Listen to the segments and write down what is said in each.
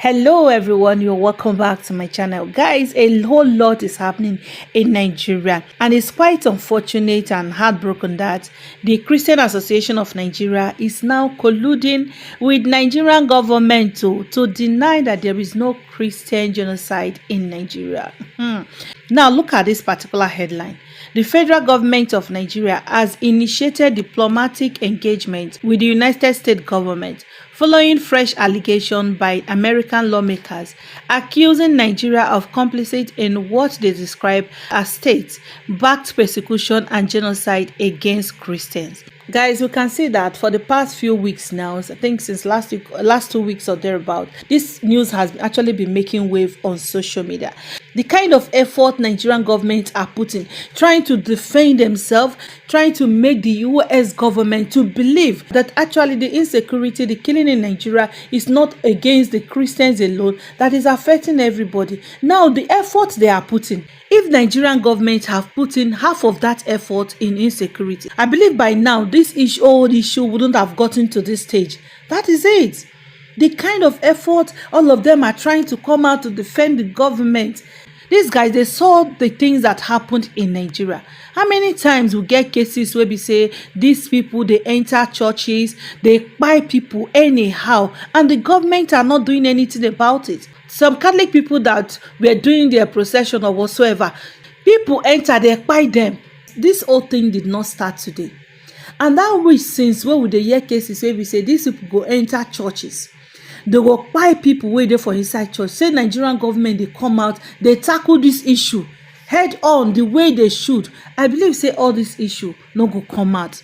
Hello everyone, you're welcome back to my channel. Guys, a whole lot is happening in Nigeria, and it's quite unfortunate and heartbroken that the Christian Association of Nigeria is now colluding with Nigerian government to deny that there is no Christian genocide in Nigeria. Now look at this particular headline. The federal government of Nigeria has initiated diplomatic engagement with the United States government following fresh allegations by American lawmakers accusing Nigeria of complicit in what they describe as state-backed persecution and genocide against Christians. Guys, you can see that for the past few weeks now, I think since last 2 weeks or thereabout, this news has actually been making wave on social media. The kind of effort Nigerian government are putting, trying to defend themselves, trying to make the US government to believe that actually the insecurity, the killing in Nigeria is not against the Christians alone, that is affecting everybody. Now, the effort they are putting, if Nigerian government have put in half of that effort in insecurity, I believe by now this whole issue wouldn't have gotten to this stage. That is it. The kind of effort all of them are trying to come out to defend the government. These guys, they saw the things that happened in Nigeria. How many times we get cases where we say these people, they enter churches, they buy people anyhow, and the government are not doing anything about it. Some Catholic people that were doing their procession or whatsoever, people enter, they buy them. This whole thing did not start today. And that which since where would the hear cases where we say these people go enter churches, they go buy people waiting for inside church. Say Nigerian government, they come out, they tackle this issue head on the way they should. I believe say all this issue no go come out.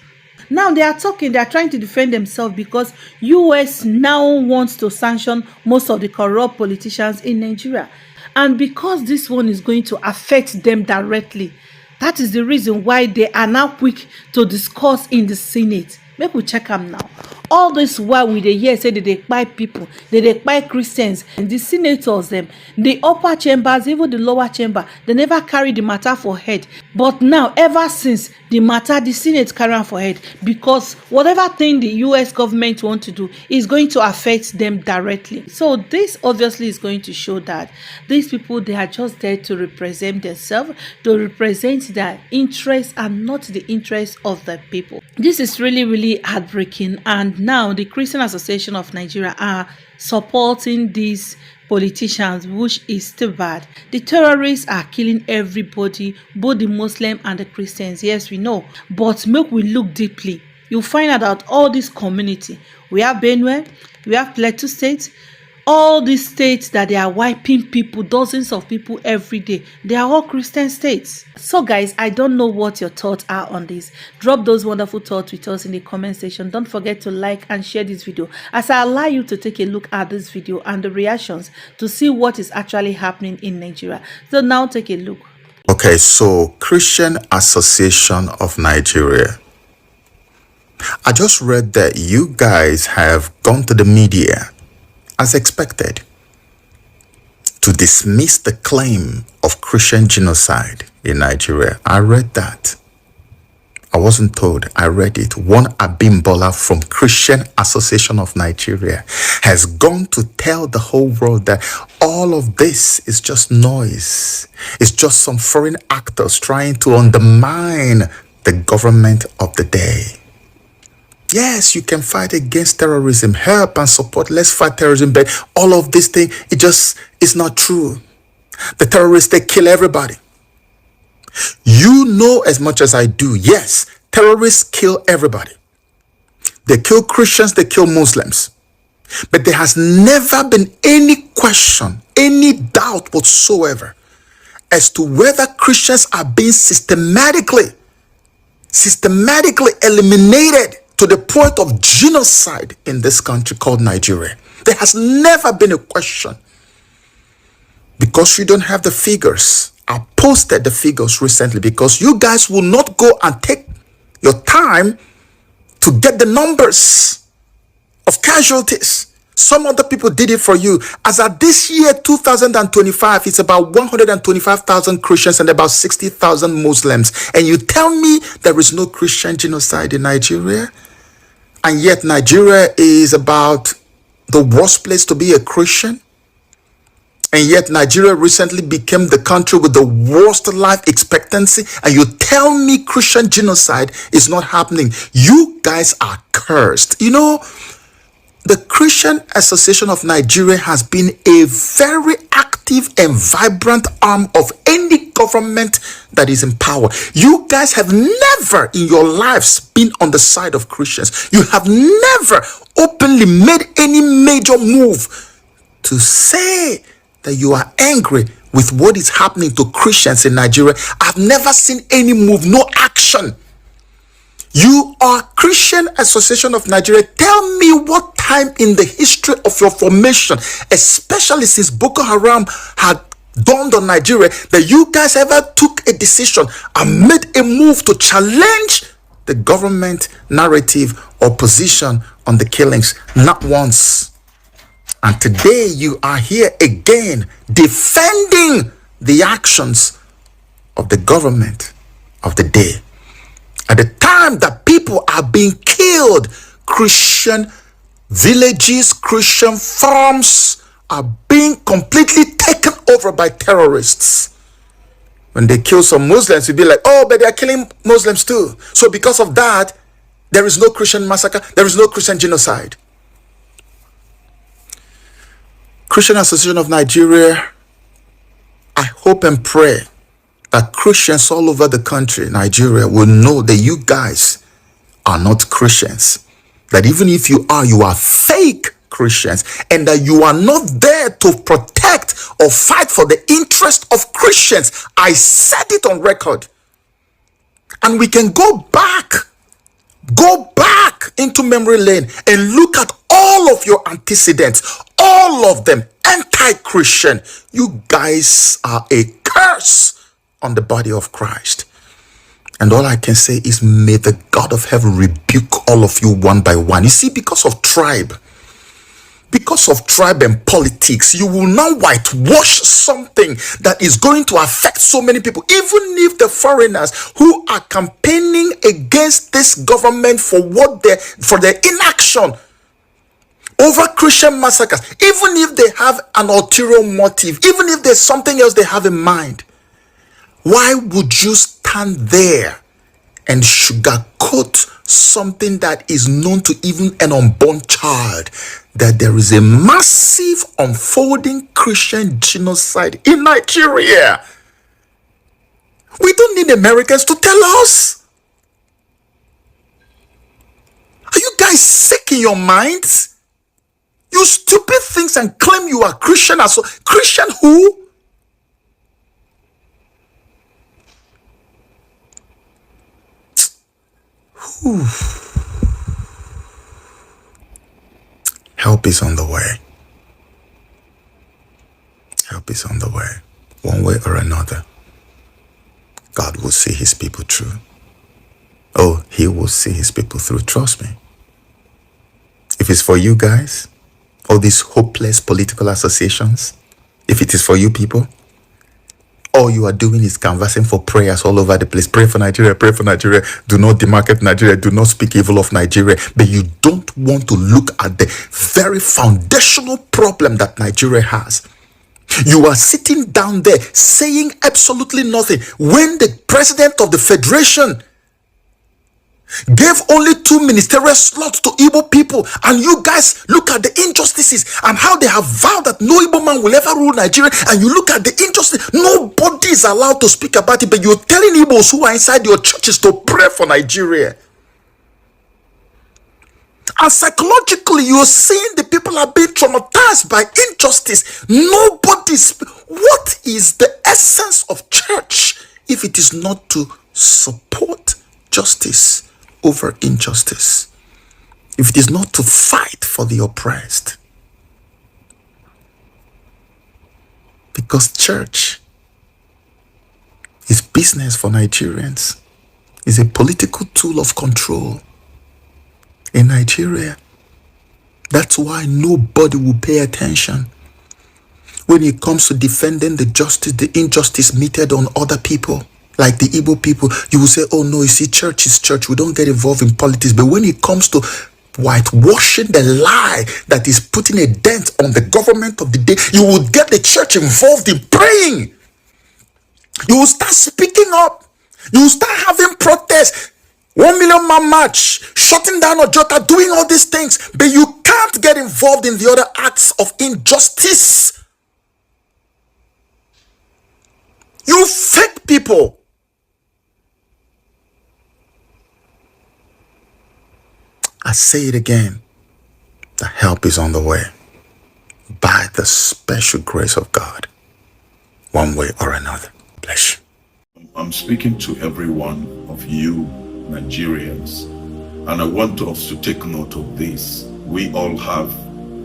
Now they are talking, they are trying to defend themselves because US now wants to sanction most of the corrupt politicians in Nigeria. And because this one is going to affect them directly, that is the reason why they are now quick to discuss in the Senate. Make we check them now. All this while we dey hear say they buy people, they buy Christians, and the senators them, the upper chambers, even the lower chamber, they never carry the matter for head. But now, ever since the matter, the Senate carry am for head, because whatever thing the US government want to do is going to affect them directly. So this obviously is going to show that these people, they are just there to represent themselves, to represent their interests and not the interests of the people. This is really, really heartbreaking, and now the Christian Association of Nigeria are supporting these politicians, which is still bad. The terrorists are killing everybody, both the Muslim and the Christians. Yes, we know, but make we look deeply. You'll find out that all this community, we have Benue, we have Plateau State, all these states that they are wiping people, dozens of people every day, they are all Christian states. So guys, I don't know what your thoughts are on this. Drop those wonderful thoughts with us in the comment section. Don't forget to like and share this video as I allow you to take a look at this video and the reactions to see what is actually happening in Nigeria. So now take a look. Okay, so Christian Association of Nigeria. I just read that you guys have gone to the media as expected to dismiss the claim of Christian genocide in Nigeria. I read that. I wasn't told, I read it. One Abimbola from Christian Association of Nigeria has gone to tell the whole world that all of this is just noise. It's just some foreign actors trying to undermine the government of the day. Yes, you can fight against terrorism, help and support, let's fight terrorism, but all of this thing, it just is not true. The terrorists, they kill everybody. You know as much as I do, yes, terrorists kill everybody. They kill Christians, they kill Muslims. But there has never been any question, any doubt whatsoever as to whether Christians are being systematically eliminated to the point of genocide in this country called Nigeria. There has never been a question. Because you don't have the figures. I posted the figures recently because you guys will not go and take your time to get the numbers of casualties. Some other people did it for you. As at this year, 2025, it's about 125,000 Christians and about 60,000 Muslims. And you tell me there is no Christian genocide in Nigeria? And yet Nigeria is about the worst place to be a Christian? And yet Nigeria recently became the country with the worst life expectancy, and you tell me Christian genocide is not happening. You guys are cursed. You know, the Christian Association of Nigeria has been a very active and vibrant arm of any government that is in power. You guys have never in your lives been on the side of Christians. You have never openly made any major move to say that you are angry with what is happening to Christians in Nigeria. I've never seen any move, no action. You are Christian Association of Nigeria. Tell me what time in the history of your formation, especially since Boko Haram had dawned on Nigeria, that you guys ever took a decision and made a move to challenge the government narrative or position on the killings. Not once. And today you are here again defending the actions of the government of the day. At the time that people are being killed, Christian villages, Christian farms are being completely taken over by terrorists. When they kill some Muslims, you'll be like, oh, but they are killing Muslims too. So because of that, there is no Christian massacre, there is no Christian genocide. Christian Association of Nigeria, I hope and pray that Christians all over the country, Nigeria, will know that you guys are not Christians. That even if you are fake Christians, and that you are not there to protect or fight for the interest of Christians. I said it on record. And we can go back into memory lane and look at all of your antecedents, all of them anti-Christian. You guys are a curse on the body of Christ. And all I can say is, may the God of heaven rebuke all of you one by one. You see, because of tribe and politics, you will now whitewash something that is going to affect so many people. Even if the foreigners who are campaigning against this government for their inaction over Christian massacres, even if they have an ulterior motive, even if there's something else they have in mind, why would you stand there and sugarcoat something that is known to even an unborn child, that there is a massive unfolding Christian genocide in Nigeria? We don't need Americans to tell us. Are you guys sick in your minds? You stupid things and claim you are Christian. So Christian who? Whew. Help is on the way. Help is on the way. One way or another, God will see his people through. Oh, he will see his people through. Trust me. If it's for you guys, all these hopeless political associations, if it is for you people, all you are doing is canvassing for prayers all over the place. Pray for Nigeria, pray for Nigeria. Do not demarket Nigeria. Do not speak evil of Nigeria. But you don't want to look at the very foundational problem that Nigeria has. You are sitting down there saying absolutely nothing when the president of the federation gave only 2 ministerial slots to Igbo people, and you guys look at the injustices and how they have vowed that no Igbo man will ever rule Nigeria, and you look at the injustice. Nobody is allowed to speak about it, but you're telling Igbos who are inside your churches to pray for Nigeria. And psychologically, you're seeing the people are being traumatized by injustice. What is the essence of church if it is not to support justice over injustice? If it is not to fight for the oppressed? Because church is business for Nigerians. It's a political tool of control in Nigeria. That's why nobody will pay attention when it comes to defending the injustice meted on other people. Like the Igbo people, you will say, oh no, you see, church is church. We don't get involved in politics. But when it comes to whitewashing the lie that is putting a dent on the government of the day. You will get the church involved in praying. You will start speaking up. You will start having protests. 1 million man march, shutting down Ojota, doing all these things. But you can't get involved in the other acts of injustice. You fake people. I say it again. The help is on the way. By the special grace of God. One way or another. Bless you. I'm speaking to every one of you Nigerians, and I want us to take note of this. We all have,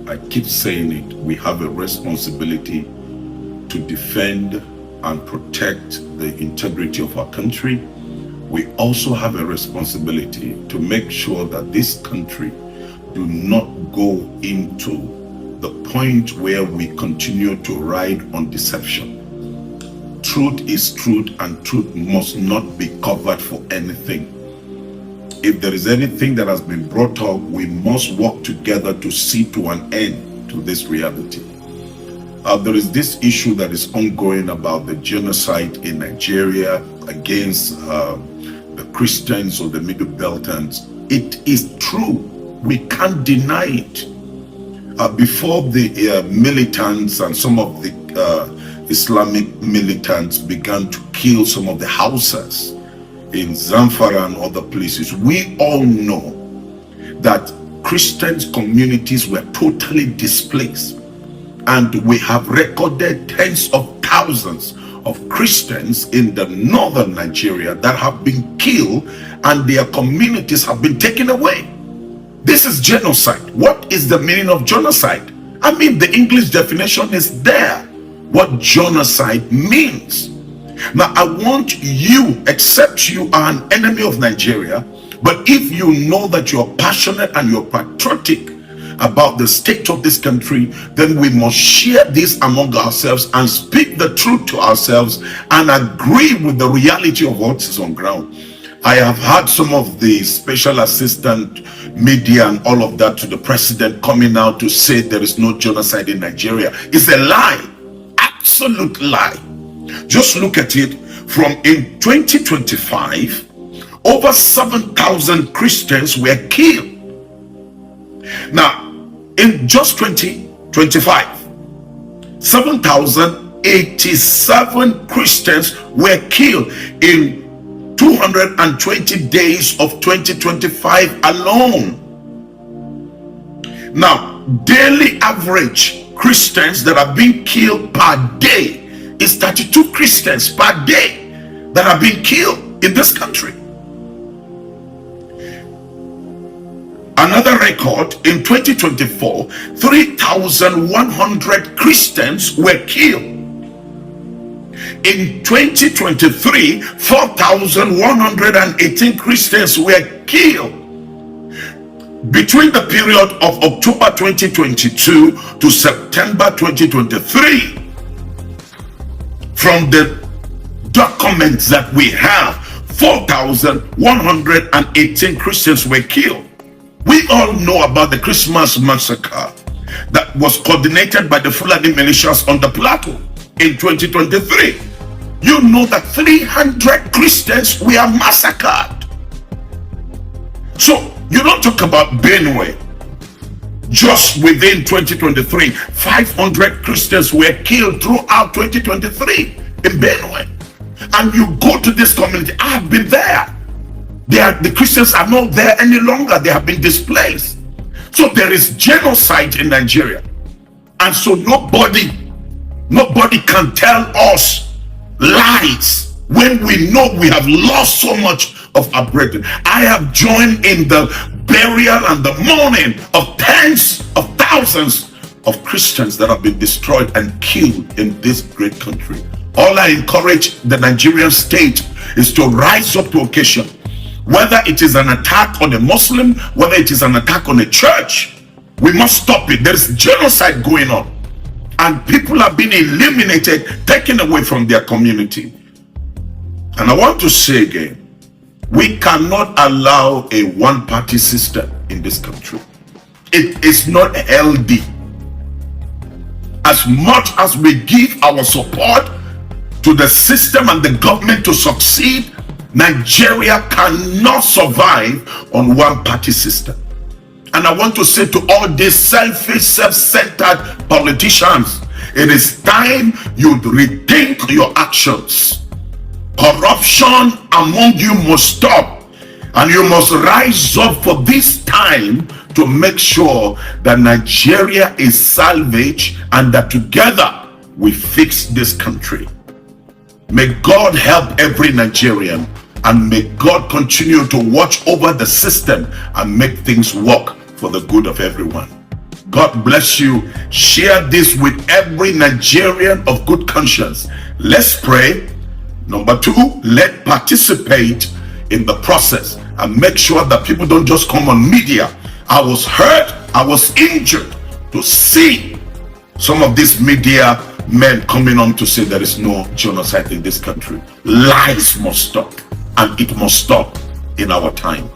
I keep saying it, we have a responsibility to defend and protect the integrity of our country. We also have a responsibility to make sure that this country do not go into the point where we continue to ride on deception. Truth is truth, and truth must not be covered for anything. If there is anything that has been brought up, we must work together to see to an end to this reality. There is this issue that is ongoing about the genocide in Nigeria against the Christians of the Middle Beltans. It is true. We can't deny it. Before the militants and some of the Islamic militants began to kill some of the Hausas in Zamfara and other places, we all know that Christian communities were totally displaced. And we have recorded tens of thousands of Christians in the northern Nigeria that have been killed and their communities have been taken away. This is genocide. What is the meaning of genocide? I mean, the English definition is there. What genocide means. Now, I want you, except you are an enemy of Nigeria, but if you know that you're passionate and you're patriotic about the state of this country, then we must share this among ourselves and speak the truth to ourselves and agree with the reality of what is on ground. I have had some of the special assistant media and all of that to the president coming out to say there is no genocide in Nigeria. It's a lie, absolute lie. Just look at it. From in 2025, over 7,000 Christians were killed. Now, in just 2025, 7,087 Christians were killed in 220 days of 2025 alone. Now, daily average Christians that are being killed per day is 32 Christians per day that are being killed in this country. Another record, in 2024, 3,100 Christians were killed. In 2023, 4,118 Christians were killed. Between the period of October 2022 to September 2023, from the documents that we have, 4,118 Christians were killed. We all know about the Christmas massacre that was coordinated by the Fulani militias on the plateau in 2023. You know that 300 Christians were massacred. So you don't talk about Benue. Just within 2023, 500 Christians were killed throughout 2023 in Benue. And you go to this community, I have been there. The Christians are not there any longer. They have been displaced. So there is genocide in Nigeria. And so nobody can tell us lies when we know we have lost so much of our brethren. I have joined in the burial and the mourning of tens of thousands of Christians that have been destroyed and killed in this great country. All I encourage the Nigerian state is to rise up to occasion. Whether it is an attack on a Muslim, whether it is an attack on a church, we must stop it. There is genocide going on. And people are being eliminated, taken away from their community. And I want to say again, we cannot allow a one-party system in this country. It is not healthy. As much as we give our support to the system and the government to succeed, Nigeria cannot survive on one party system. And I want to say to all these selfish, self-centered politicians, it is time you rethink your actions. Corruption among you must stop, and you must rise up for this time to make sure that Nigeria is salvaged and that together we fix this country. May God help every Nigerian, and may God continue to watch over the system and make things work for the good of everyone. God bless you. Share this with every Nigerian of good conscience. Let's pray. Number 2, let's participate in the process and make sure that people don't just come on media. I was hurt, I was injured to see some of these media men coming on to say there is no genocide in this country. Lies must stop, and it must stop in our time.